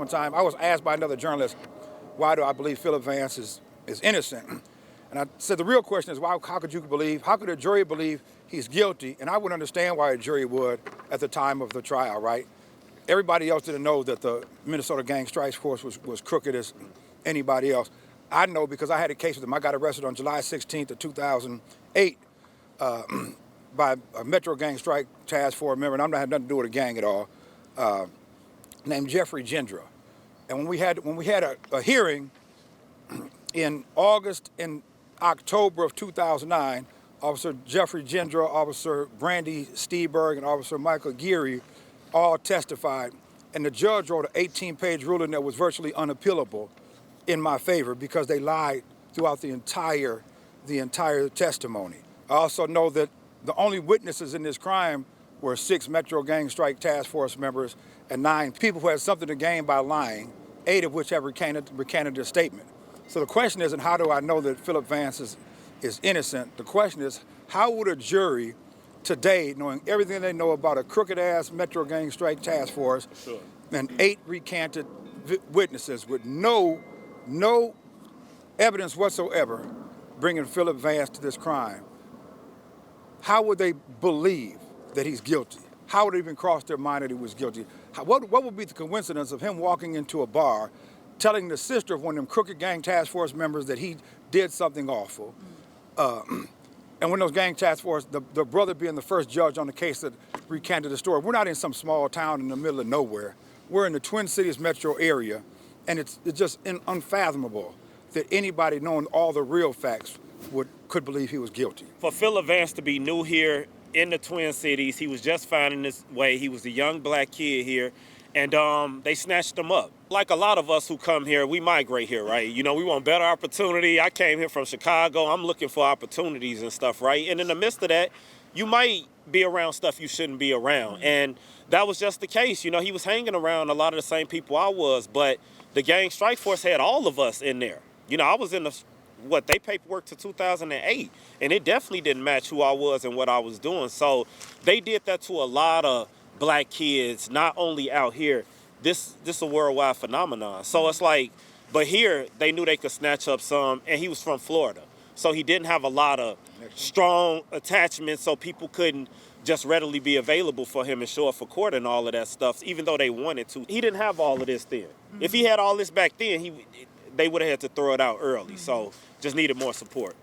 one time. I was asked by another journalist, why do I believe Philip Vance is innocent? And I said, the real question is, how could a jury believe he's guilty? And I would understand why a jury would at the time of the trial, right? Everybody else didn't know that the Minnesota Gang Strike Force was crooked as anybody else. I know because I had a case with him. I got arrested on July 16th of 2008 by a Metro Gang Strike Task Force member, and I'm not had nothing to do with a gang at all, named Jeffrey Jindra. And when we had a hearing in August and October of 2009, Officer Jeffrey Jindra, Officer Brandy Steberg, and Officer Michael Geary all testified, and the judge wrote an 18-page ruling that was virtually unappealable in my favor because they lied throughout the entire testimony. I also know that the only witnesses in this crime were 6 Metro Gang Strike Task Force members and 9 people who had something to gain by lying, 8 of which have recanted their statement. So the question isn't how do I know that Philip Vance is innocent? The question is, how would a jury today, knowing everything they know about a crooked-ass Metro Gang Strike Task Force and 8 recanted witnesses with no evidence whatsoever bringing Philip Vance to this crime, how would they believe that he's guilty? How would it even cross their mind that he was guilty? What would be the coincidence of him walking into a bar telling the sister of one of them crooked gang task force members that he did something awful? And when those gang task force, the brother being the first judge on the case that recanted the story, we're not in some small town in the middle of nowhere. We're in the Twin Cities metro area, and it's just unfathomable that anybody knowing all the real facts could believe he was guilty. For Philip Vance to be new here in the Twin Cities, he was just finding his way. He was a young black kid here, and they snatched him up. Like a lot of us who come here, we migrate here, right? You know, we want better opportunity. I came here from Chicago. I'm looking for opportunities and stuff, right? And in the midst of that, you might be around stuff you shouldn't be around. And that was just the case. You know, he was hanging around a lot of the same people I was, but the Gang Strike Force had all of us in there. You know, I was in they paperwork to 2008, and it definitely didn't match who I was and what I was doing. So they did that to a lot of black kids, not only out here. This is a worldwide phenomenon. So it's like, but here they knew they could snatch up some, and he was from Florida. So he didn't have a lot of strong attachments, so people couldn't just readily be available for him and show up for court and all of that stuff, even though they wanted to. He didn't have all of this then. If he had all this back then, they would have had to throw it out early. So just needed more support.